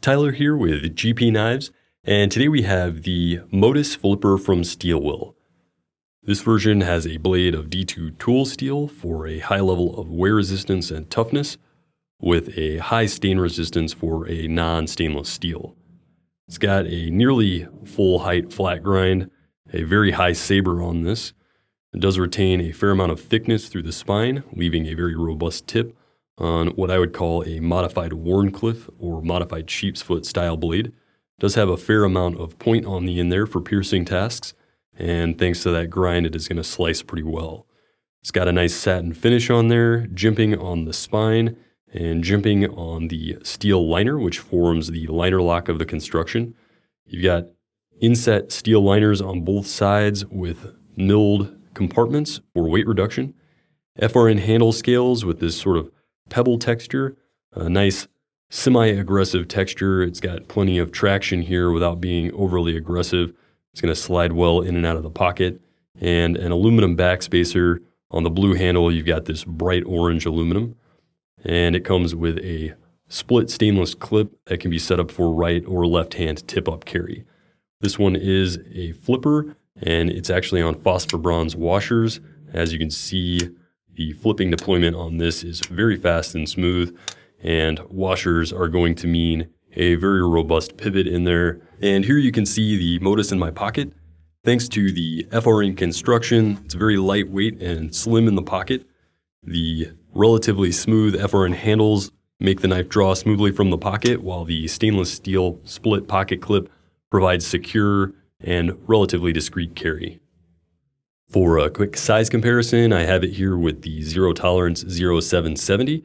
Tyler here with GP Knives, and today we have the Modus Flipper from Steel Will. This version has a blade of D2 tool steel for a high level of wear resistance and toughness, with a high stain resistance for a non-stainless steel. It's got a nearly full height flat grind, a very high saber on this. It does retain a fair amount of thickness through the spine, leaving a very robust tip on what I would call a modified Wharncliffe or modified sheep's foot style blade. It does have a fair amount of point on the end there for piercing tasks, and thanks to that grind, it is going to slice pretty well. It's got a nice satin finish on there, jimping on the spine and jimping on the steel liner, which forms the liner lock of the construction. You've got inset steel liners on both sides with milled compartments for weight reduction. FRN handle scales with this sort of pebble texture, a nice semi-aggressive texture. It's got plenty of traction here without being overly aggressive. It's going to slide well in and out of the pocket. And an aluminum backspacer. On the blue handle, you've got this bright orange aluminum. And it comes with a split stainless clip that can be set up for right or left hand tip-up carry. This one is a flipper, and it's actually on phosphor bronze washers. As you can see, the flipping deployment on this is very fast and smooth, and washers are going to mean a very robust pivot in there. And here you can see the Modus in my pocket. Thanks to the FRN construction, it's very lightweight and slim in the pocket. The relatively smooth FRN handles make the knife draw smoothly from the pocket, while the stainless steel split pocket clip provides secure and relatively discreet carry. For a quick size comparison, I have it here with the Zero Tolerance 0770.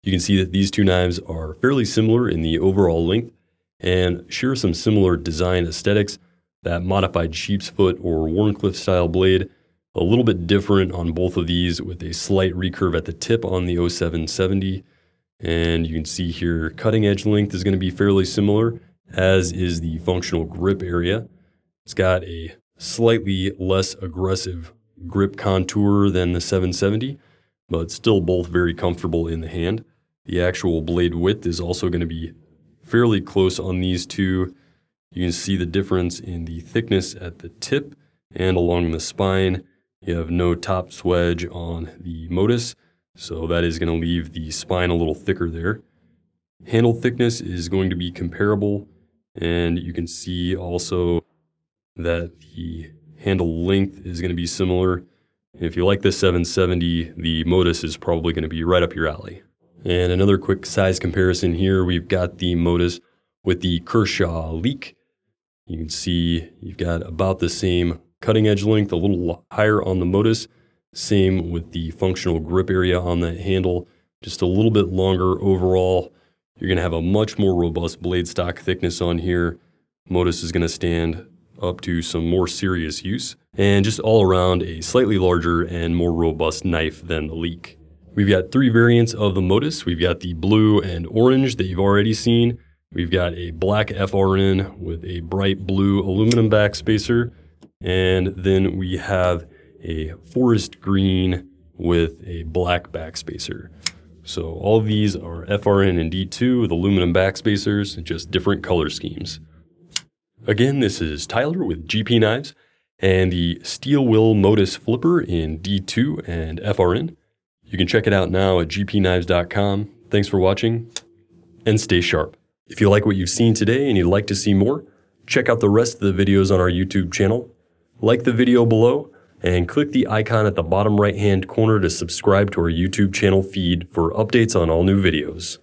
You can see that these two knives are fairly similar in the overall length and share some similar design aesthetics. That modified sheep's foot or Wharncliffe style blade, a little bit different on both of these with a slight recurve at the tip on the 0770. And you can see here cutting edge length is going to be fairly similar, as is the functional grip area. It's got a slightly less aggressive grip contour than the 770, but still both very comfortable in the hand. The actual blade width is also going to be fairly close on these two. You can see the difference in the thickness at the tip and along the spine. You have no top swedge on the Modus, so that is going to leave the spine a little thicker there. Handle thickness is going to be comparable, and you can see also that the handle length is going to be similar. If you like the 770, the Modus is probably going to be right up your alley. And another quick size comparison here, we've got the Modus with the Kershaw leak. You can see you've got about the same cutting edge length, a little higher on the Modus. Same with the functional grip area on that handle, just a little bit longer overall. You're going to have a much more robust blade stock thickness on here. Modus is going to stand up to some more serious use, and just all around a slightly larger and more robust knife than the leak. We've got three variants of the Modus. We've got the blue and orange that you've already seen. We've got a black FRN with a bright blue aluminum backspacer, and then we have a forest green with a black backspacer. So all of these are FRN and D2 with aluminum backspacers, just different color schemes. Again, this is Tyler with GP Knives and the Steel Will Modus Flipper in D2 and FRN. You can check it out now at gpknives.com. Thanks for watching, and stay sharp. If you like what you've seen today and you'd like to see more, check out the rest of the videos on our YouTube channel. Like the video below, and click the icon at the bottom right-hand corner to subscribe to our YouTube channel feed for updates on all new videos.